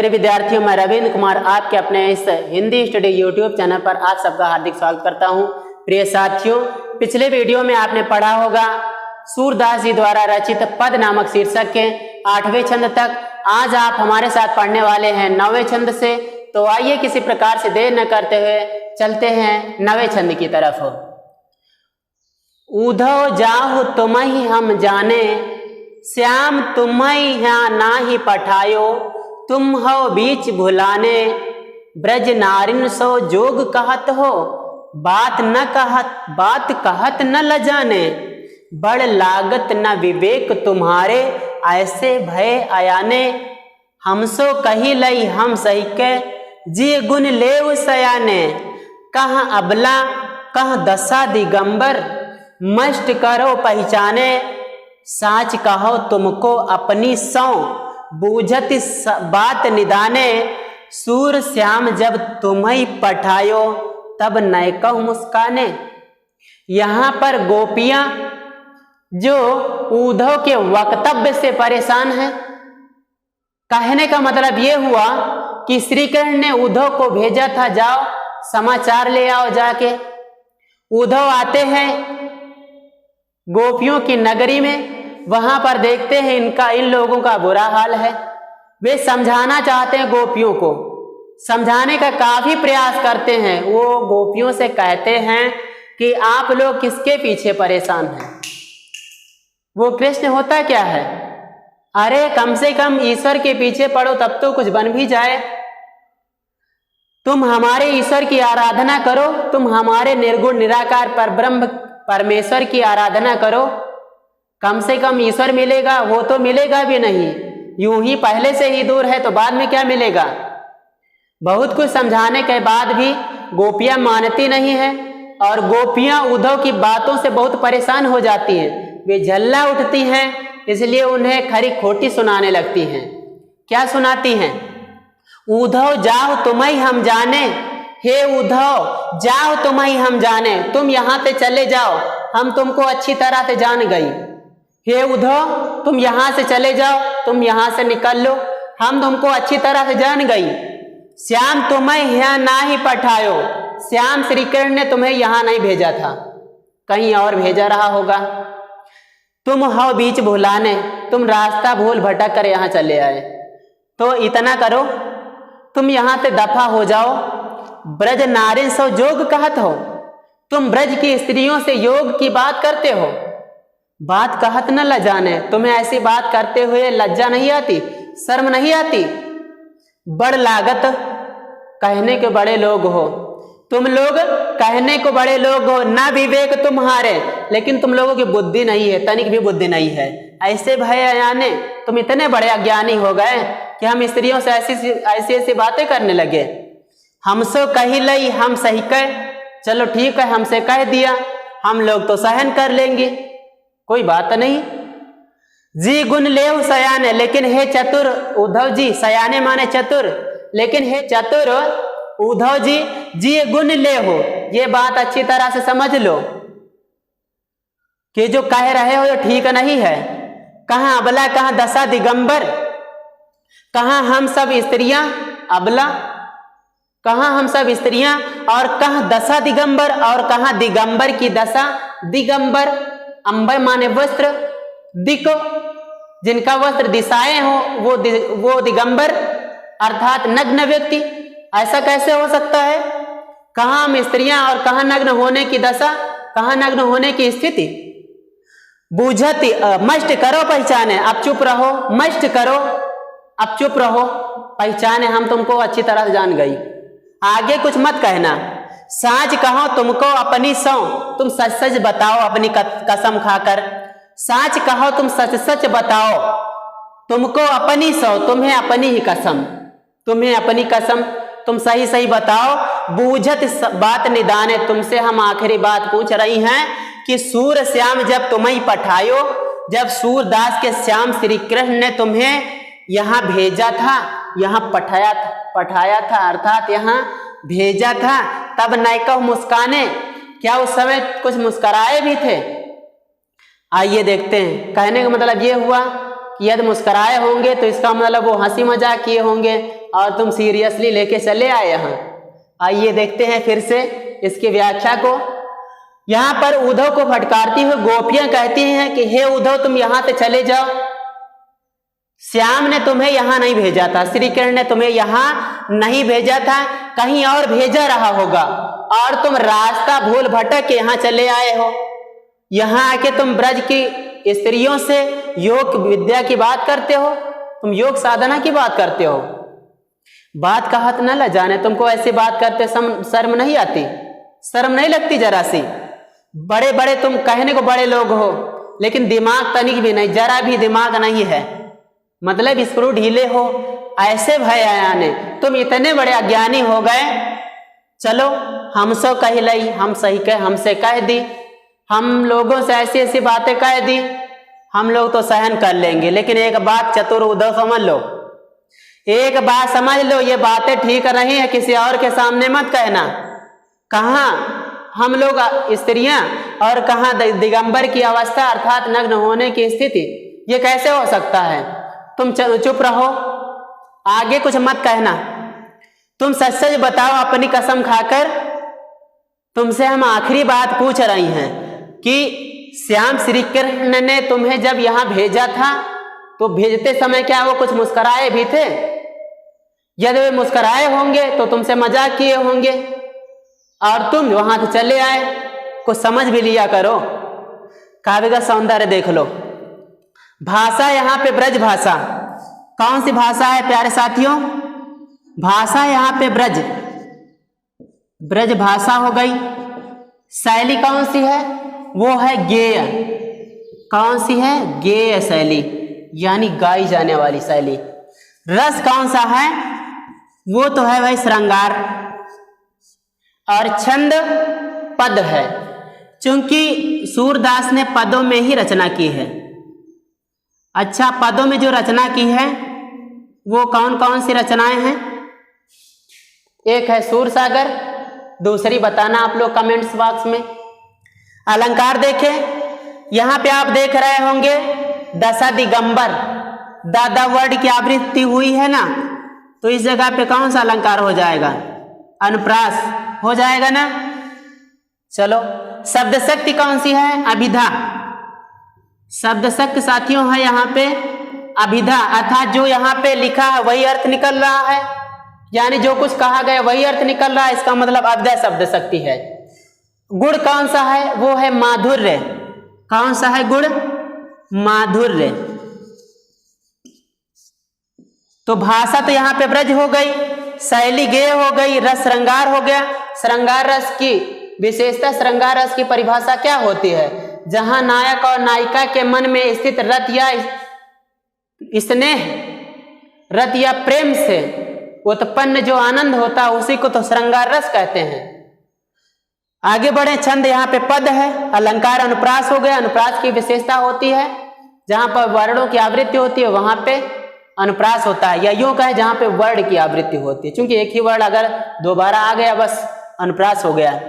प्रिय विद्यार्थियों, मैं रविंद्र कुमार आपके अपने इस हिंदी स्टडी यूट्यूब चैनल पर आप सबका हार्दिक स्वागत करता हूं। प्रिय साथियों, पिछले वीडियो में आपने पढ़ा होगा सूरदास जी द्वारा रचित पद नामक शीर्षक के 8वें छंद तक। आज आप हमारे साथ पढ़ने वाले हैं 9वें छंद से। तो आइए किसी प्रकार से देर न करते हुए चलते हैं 9वें छंद की तरफ। उधो जाहु तुम्हि हम जाने, श्याम तुम्हि यहाँ नाही पठायो। तुम हो बीच भुलाने, ब्रज नारिन सो जोग कहत हो। बात कहत न लजाने, बड़ लागत न विवेक तुम्हारे। ऐसे भय अयाने, हमसो कही लई हम सही के। जी गुण लेव सयाने, कहाँ अबला कहाँ दशा दिगंबर। मष्ट करो पहचाने, साच कहो तुमको अपनी सौ। बूझत बात निदाने, सूर श्याम जब तुम्हि पठायो। तब नैकहु मुस्काने। यहाँ पर गोपियां जो उद्धव के वक्तव्य से परेशान हैं। कहने का मतलब ये हुआ कि श्री कृष्ण ने उद्धव को भेजा था, जाओ समाचार ले आओ जाके। उद्धव आते हैं गोपियों की नगरी में, वहां पर देखते हैं इन लोगों का बुरा हाल है। वे समझाना चाहते हैं गोपियों को, समझाने का काफी प्रयास करते हैं। वो गोपियों से कहते हैं कि आप लोग किसके पीछे परेशान हैं। वो कृष्ण होता क्या है, अरे कम से कम ईश्वर के पीछे पड़ो तब तो कुछ बन भी जाए। तुम हमारे ईश्वर की आराधना करो, तुम हमारे निर्गुण निराकार पर ब्रह्म परमेश्वर की आराधना करो। कम से कम ईश्वर मिलेगा, वो तो मिलेगा भी नहीं। यूं ही पहले से ही दूर है तो बाद में क्या मिलेगा। बहुत कुछ समझाने के बाद भी गोपियां मानती नहीं है और गोपियां उद्धव की बातों से बहुत परेशान हो जाती हैं। वे झल्ला उठती हैं, इसलिए उन्हें खरी खोटी सुनाने लगती हैं। क्या सुनाती हैं? उद्धव जाओ तुम्हि हम जाने, हे उद्धव जाओ तुम्हि हम जाने। तुम यहाँ से चले जाओ, हम तुमको अच्छी तरह से जान गई। हे उद्धव तुम यहाँ से चले जाओ, तुम यहाँ से निकल लो, हम तुमको अच्छी तरह से जान गई। श्याम तुम्हें यहाँ ना ही पठायो, श्याम श्री कृष्ण ने तुम्हें यहाँ नहीं भेजा था, कहीं और भेजा रहा होगा। तुम हो बीच भुलाने, तुम रास्ता भूल भटक कर यहाँ चले आए। तो इतना करो, तुम यहाँ से दफा हो जाओ। ब्रज नारिन सो जोग कहत हो, तुम ब्रज की स्त्रियों से योग की बात करते हो। बात कहत न लजाने, तुम्हें ऐसी बात करते हुए लज्जा नहीं आती, शर्म नहीं आती। बड़ लागत, कहने के बड़े लोग हो तुम लोग, कहने को बड़े लोग हो। ना विवेक तुम्हारे, लेकिन तुम लोगों की बुद्धि नहीं है, तनिक भी बुद्धि नहीं है। ऐसे भय अयाने, तुम इतने बड़े अज्ञानी हो गए कि हम स्त्रियों से ऐसी बातें करने लगे। हमसो कही लई हम सही कह, चलो ठीक है हमसे कह दिया, हम लोग तो सहन कर लेंगे, कोई बात नहीं। जी गुण लेव सयाने, लेकिन हे चतुर उद्धव जी, सयाने माने चतुर, लेकिन हे चतुर उद्धव जी, जी गुण ले हो, ये बात अच्छी तरह से समझ लो कि जो कह रहे हो ये ठीक नहीं है। कहाँ अबला कहाँ दशा दिगंबर, कहाँ हम सब स्त्रियां अबला, कहाँ हम सब स्त्रियां, और कहाँ दशा दिगंबर, और कहाँ दिगंबर की दशा। दिगंबर अंबर माने वस्त्र, दिको जिनका वस्त्र दिशाएं हो वो दिगंबर अर्थात नग्न व्यक्ति। ऐसा कैसे हो सकता है? कहाँ हम स्त्रियां और कहाँ नग्न होने की दशा, कहाँ नग्न होने की स्थिति। बूझती मष्ट करो पहचाने, अब चुप रहो, मष्ट करो अब चुप रहो, पहचाने हम तुमको अच्छी तरह जान गई, आगे कुछ मत कहना। साच कहो तुमको अपनी सौ, तुम सच सच बताओ अपनी कसम खाकर। साच कहो तुम सच सच बताओ, तुमको अपनी सौ, तुम्हें अपनी ही कसम, तुम्हें अपनी कसम, तुम सही सही बताओ। बूझत बात निदाने, तुमसे हम आखिरी बात पूछ रही हैं कि सूर श्याम जब तुम्हें पठायो, जब सूरदास के श्याम श्री कृष्ण ने तुम्हें यहाँ भेजा था, यहाँ पठाया था अर्थात यहाँ भेजा था, तब नैकहु मुस्काने, क्या उस समय कुछ मुस्कराए भी थे? आइए देखते हैं। कहने का मतलब ये हुआ कि यदि मुस्कुराए होंगे तो इसका मतलब वो हंसी मजाक किए होंगे और तुम सीरियसली लेके चले आए यहाँ। आइए देखते हैं फिर से इसकी व्याख्या को। यहाँ पर उद्धव को फटकारती हुई गोपियां कहती हैं कि हे उद्धव, तुम यहाँ से चले जाओ। श्याम ने तुम्हें यहाँ नहीं भेजा था, श्री कृष्ण ने तुम्हें यहाँ नहीं भेजा था, कहीं और भेजा रहा होगा और तुम रास्ता भूल भटक के यहाँ चले आए हो। यहाँ आके तुम ब्रज की स्त्रियों से योग विद्या की बात करते हो, तुम योग साधना की बात करते हो। बात का हाथ न ल जाने, तुमको ऐसी बात करते शर्म नहीं आती? शर्म नहीं लगती जरा सी? बड़े बड़े तुम कहने को बड़े लोग हो, लेकिन दिमाग तनिक भी नहीं, जरा भी दिमाग नहीं है, मतलब स्क्रू ढीले हो। ऐसे भय आने तुम इतने बड़े अज्ञानी हो गए। चलो हमसे कह लई, हम सही कह, हमसे कह दी, हम लोगों से ऐसी ऐसी बातें कह दी, हम लोग तो सहन कर लेंगे। लेकिन एक बात चतुर उद्धव समझ लो, एक बात समझ लो, ये बातें ठीक नहीं है, किसी और के सामने मत कहना। कहाँ हम लोग स्त्रियां और कहाँ दिगंबर की अवस्था अर्थात नग्न होने की स्थिति, ये कैसे हो सकता है? तुम चुप रहो, आगे कुछ मत कहना। तुम सच सच बताओ अपनी कसम खाकर। तुमसे हम आखिरी बात पूछ रही हैं कि श्याम श्री कृष्ण ने तुम्हें जब यहाँ भेजा था तो भेजते समय क्या वो कुछ मुस्कुराए भी थे? यदि वे मुस्कुराए होंगे तो तुमसे मजाक किए होंगे और तुम वहां से चले आए। कुछ समझ भी लिया करो, काव्य का सौंदर्य देख लो। भाषा यहाँ पे ब्रज भाषा, कौन सी भाषा है प्यारे साथियों? भाषा यहाँ पे ब्रज भाषा हो गई। शैली कौन सी है? वो है गेय। कौन सी है? गेय शैली, यानी गाई जाने वाली शैली। रस कौन सा है? वो तो है भाई श्रृंगार। और छंद पद है, चूंकि सूरदास ने पदों में ही रचना की है। अच्छा, पदों में जो रचना की है वो कौन कौन सी रचनाएं हैं? एक है सूरसागर, दूसरी बताना आप लोग कमेंट्स बॉक्स में। अलंकार देखें, यहाँ पे आप देख रहे होंगे दशा दिगंबर, दादा वर्ड की आवृत्ति हुई है ना, तो इस जगह पे कौन सा अलंकार हो जाएगा? अनुप्रास हो जाएगा ना। चलो, शब्द शक्ति कौन सी है? अभिधा। शब्द शक्ति साथियों है यहाँ पे अभिधा, अर्थात जो यहाँ पे लिखा है वही अर्थ निकल रहा है, यानी जो कुछ कहा गया वही अर्थ निकल रहा है, इसका मतलब अभिधा शब्द शक्ति है। गुण कौन सा है? वो है माधुर्य। कौन सा है गुण? माधुर्य। तो भाषा तो यहाँ पे ब्रज हो गई, शैली गेय हो गई, रस श्रृंगार हो गया। श्रृंगार रस की विशेषता, श्रृंगार रस की परिभाषा क्या होती है? जहां नायक और नायिका के मन में स्थित रत या स्नेह, रत या प्रेम से उत्पन्न जो आनंद होता है उसी को तो श्रृंगार रस कहते हैं। आगे बढ़े, छंद यहाँ पे पद है। अलंकार अनुप्रास हो गया। अनुप्रास की विशेषता होती है जहां पर वर्णों की आवृत्ति होती है वहां पे अनुप्रास होता है, या यूं कहे जहां पे वर्ण की आवृत्ति होती है, क्योंकि एक ही वर्ण अगर दोबारा आ गया बस अनुप्रास हो गया।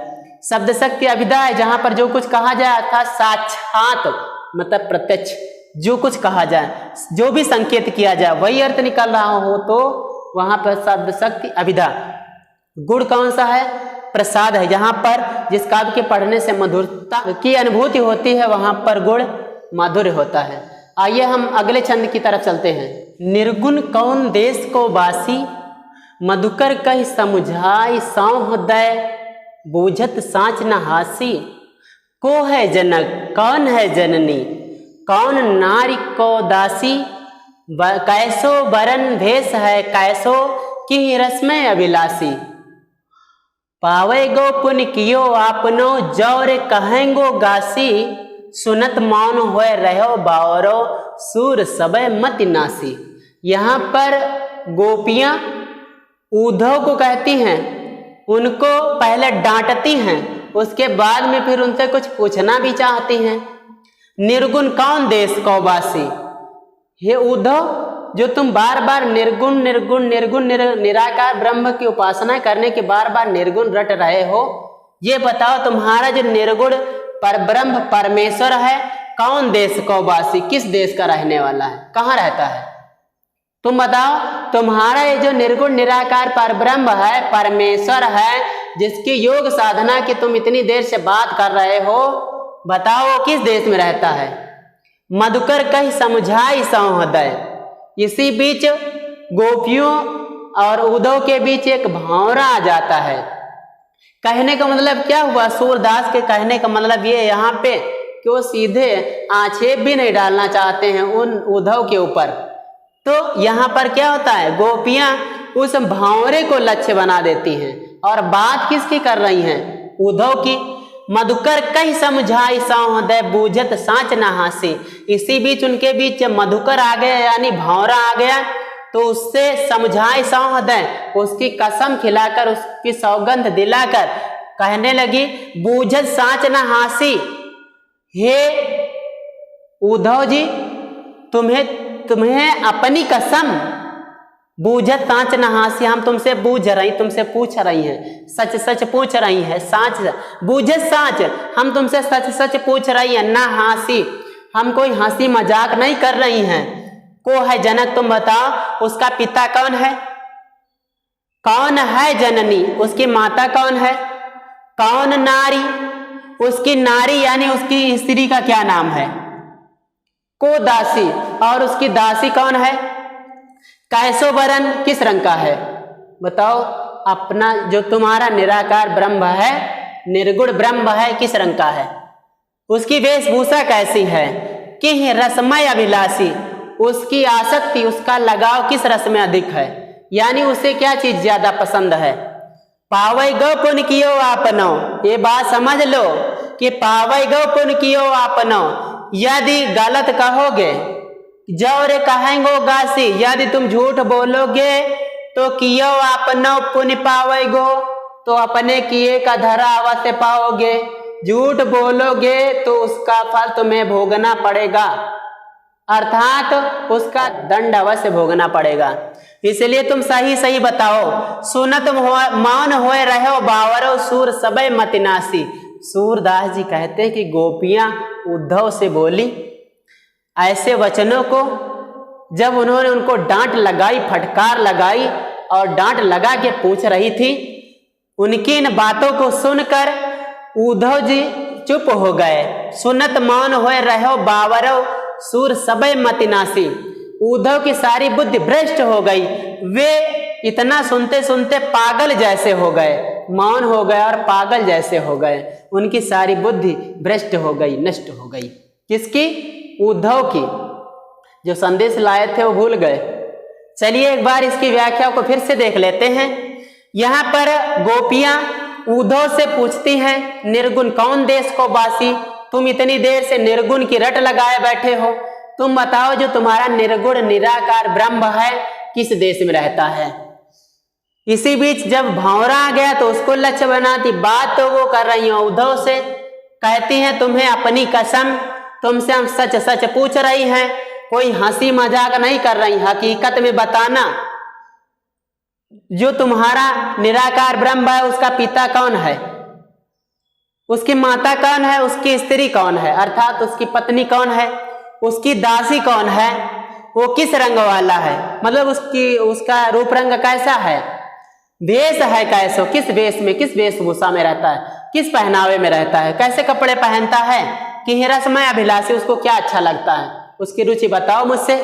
शब्द शक्ति अभिधा है, जहां पर जो कुछ कहा जाए अर्थात साक्षात मतलब प्रत्यक्ष जो कुछ कहा जाए, जो भी संकेत किया जाए वही अर्थ निकल रहा हो, तो वहां पर शब्द शक्ति अभिधा। गुण कौन सा है? प्रसाद है। जहां पर जिस काव्य के पढ़ने से मधुरता की अनुभूति होती है वहां पर गुण माधुर्य होता है। आइए हम अगले छंद की तरफ चलते हैं। निर्गुण कौन देश को बासी, मधुकर कहि समुझाई सौह दय, बूझत साँच न हासी, को है जनक कौन है जननी, कौन नारी को दासी, कैसो बरन भेष है कैसो की रस्में अभिलाषी, पावे गो पुन कियो आपनो जौर कहेंगो गासी, सुनत मौन होए रहो बावरो सूर सबे मत नासी। यहाँ पर गोपियां उद्धव को कहती हैं, उनको पहले डांटती हैं, उसके बाद में फिर उनसे कुछ पूछना भी चाहती हैं। निर्गुण कौन देश को वासी, हे उद्धव जो तुम बार बार निर्गुण निर्गुण निर्गुण निराकार ब्रह्म की उपासना करने के बार बार निर्गुण रट रहे हो, ये बताओ तुम्हारा जो निर्गुण पर ब्रह्म परमेश्वर है कौन देश को वासी, किस देश का रहने वाला है, कहाँ रहता है? तुम बताओ। तुम्हारा ये जो निर्गुण निराकार परब्रह्म है, परमेश्वर है, जिसकी योग साधना की तुम इतनी देर से बात कर रहे हो, बताओ किस देश में रहता है? मधुकर कहीं समझाई सौहृदय। इसी बीच गोपियों और उद्धव के बीच एक भावरा आ जाता है। कहने का मतलब क्या हुआ? सूरदास के कहने का मतलब ये यहाँ पे कि वो सीधे आक्षेप भी नहीं डालना चाहते हैं उन उद्धव के ऊपर। तो यहाँ पर क्या होता है, गोपियां उस भावरे को लक्ष्य बना देती हैं। और बात किसकी कर रही हैं? उद्धव की। मधुकर कहीं समझाई सौहृदय, बूझत साँच न हासी। इसी बीच उनके बीच मधुकर आ गया, यानी भावरा आ गया, तो उससे समझाई सौहृदय, उसकी कसम खिलाकर, उसकी सौगंध दिलाकर कहने लगी, बूझत साँच न हासी। हे उद्धव जी, तुम्हें अपनी कसम, बूझत साँच न हासी, हम तुमसे बूझ रही, तुमसे पूछ रही हैं, सच सच पूछ रही है। साँच, बूझत साँच, हम तुमसे सच सच पूछ रही है, ना हासी, हम कोई हंसी मजाक नहीं कर रही हैं। को है जनक, तुम बताओ उसका पिता कौन है? कौन है जननी, उसकी माता कौन है? कौन नारी, उसकी नारी यानी उसकी स्त्री का क्या नाम है? को दासी, और उसकी दासी कौन है? कैसो वरन, किस रंग का है? बताओ। अपना जो तुम्हारा निराकार ब्रह्म है, निर्गुण ब्रह्म है, किस रंग का है? उसकी वेशभूषा कैसी है? कि रसमय अभिलाषी, उसकी आसक्ति, उसका लगाव किस रस में अधिक है, यानी उसे क्या चीज ज्यादा पसंद है? पावै गौ पुन कियो आपनो, ये बात समझ लो कि पावै गौ पुन कियो आपनो, यदि गलत कहोगे जौरे कहेंगो गासी, यदि तुम झूठ बोलोगे तो कियो आपनो पुण्य पावेगो, तो अपने किए का धरा अवश्य पाओगे। झूठ बोलोगे तो उसका फल तुम्हें भोगना पड़ेगा, अर्थात उसका दंड अवश्य भोगना पड़ेगा। इसलिए तुम सही सही बताओ। सुनत मौन होए रहो बावरो, सूर सबे मतिनासी। सूरदास जी कहते कि गोपियां उद्धव से बोली ऐसे वचनों को, जब उन्होंने उनको डांट लगाई, फटकार लगाई और डांट लगा के पूछ रही थी, उनकी इन बातों को सुनकर उद्धव जी चुप हो गए। सुनत मौन होए रहो बावरो, सूर सबे मतिनासी। उद्धव की सारी बुद्धि भ्रष्ट हो गई, वे इतना सुनते सुनते पागल जैसे हो गए, मौन हो गए और पागल जैसे हो गए। उनकी सारी बुद्धि भ्रष्ट हो गई, नष्ट हो गई। किसकी? उद्धव की। जो संदेश लाए थे वो भूल गए। चलिए एक बार इसकी व्याख्या को फिर से देख लेते हैं। यहाँ पर गोपियां उद्धव से पूछती हैं, निर्गुण कौन देश को वासी? तुम इतनी देर से निर्गुण की रट लगाए बैठे हो, तुम बताओ जो तुम्हारा निर्गुण निराकार ब्रह्म है किस देश में रहता है? इसी बीच जब भावरा आ गया तो उसको लक्ष्य बनाती, बात तो वो कर रही हो उद्धव से, कहती हैं तुम्हें अपनी कसम, तुमसे हम सच सच पूछ रही हैं, कोई हंसी मजाक नहीं कर रही, हकीकत में बताना जो तुम्हारा निराकार ब्रह्म है उसका पिता कौन है, उसकी माता कौन है, उसकी स्त्री कौन है, अर्थात उसकी पत्नी कौन है, उसकी दासी कौन है, वो किस रंग वाला है, मतलब उसका रूप रंग कैसा है, वेश है कैसो, किस वेश में, किस वेशभूषा में रहता है, किस पहनावे में रहता है, कैसे कपड़े पहनता है, कि रसमय अभिलाषी, उसको क्या अच्छा लगता है, उसकी रुचि बताओ मुझसे।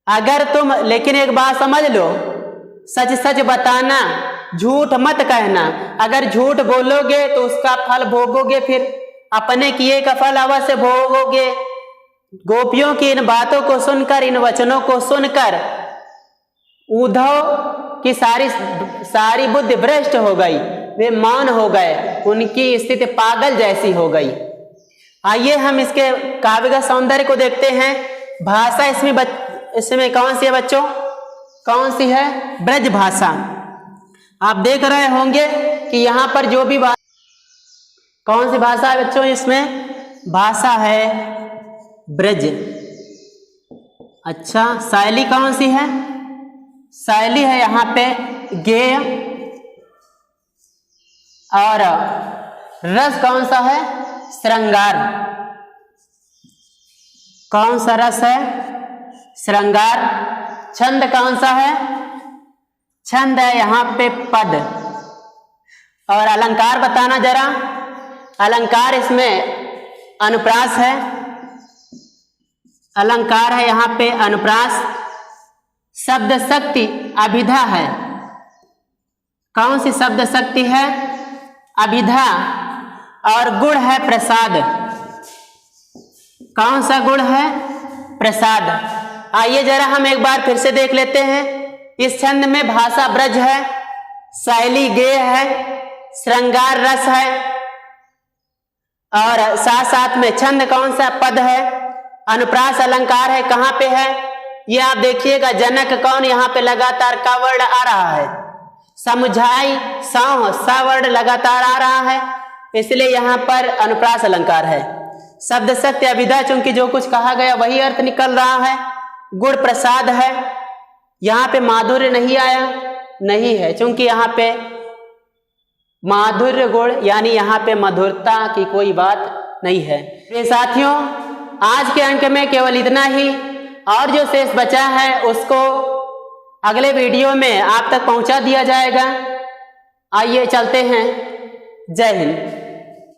अगर तुम, लेकिन एक बात समझ लो, सच सच बताना, झूठ मत कहना। अगर झूठ बोलोगे तो उसका फल भोगोगे, फिर अपने किए का फल अवश्य भोगोगे। गोपियों की इन बातों को सुनकर, इन वचनों को सुनकर उद्धव की सारी बुद्धि भ्रष्ट हो गई, वे मौन हो गए, उनकी स्थिति पागल जैसी हो गई। आइए हम इसके काव्य का सौंदर्य को देखते हैं। भाषा इसमें कौन सी है बच्चों? कौन सी है? ब्रज भाषा। आप देख रहे होंगे कि यहाँ पर जो भी कौन सी भाषा है बच्चों? इसमें भाषा है ब्रज। अच्छा, शैली कौन सी है? शैली है यहाँ पे गेय, और रस कौन सा है? श्रृंगार। कौन सा रस है? श्रृंगार। छंद कौन सा है? छंद है यहाँ पे पद। और अलंकार बताना जरा। अलंकार इसमें अनुप्रास है। अलंकार है यहाँ पे अनुप्रास। शब्द शक्ति अभिधा है। कौन सी शब्द शक्ति है? अभिधा। और गुण है प्रसाद। कौन सा गुण है? प्रसाद। आइए जरा हम एक बार फिर से देख लेते हैं। इस छंद में भाषा ब्रज है, शैली गेय है, श्रृंगार रस है और साथ साथ में छंद कौन सा? पद है। अनुप्रास अलंकार है। कहाँ पे है ये आप देखिएगा। जनक कौन? यहाँ पे लगातार का वर्ड आ रहा है। समुझाई सौह सा वर्ड लगातार आ रहा है, इसलिए यहाँ पर अनुप्रास अलंकार है। शब्द शक्ति अभिधा, चूंकि जो कुछ कहा गया वही अर्थ निकल रहा है। गुण प्रसाद है। यहाँ पे माधुर्य नहीं आया, नहीं है, चूंकि यहाँ पे माधुर्य गुण यानी यहाँ पे मधुरता की कोई बात नहीं है। प्रिय साथियों, आज के अंक में केवल इतना ही, और जो शेष बचा है उसको अगले वीडियो में आप तक पहुंचा दिया जाएगा। आइए चलते हैं। जय हिंद।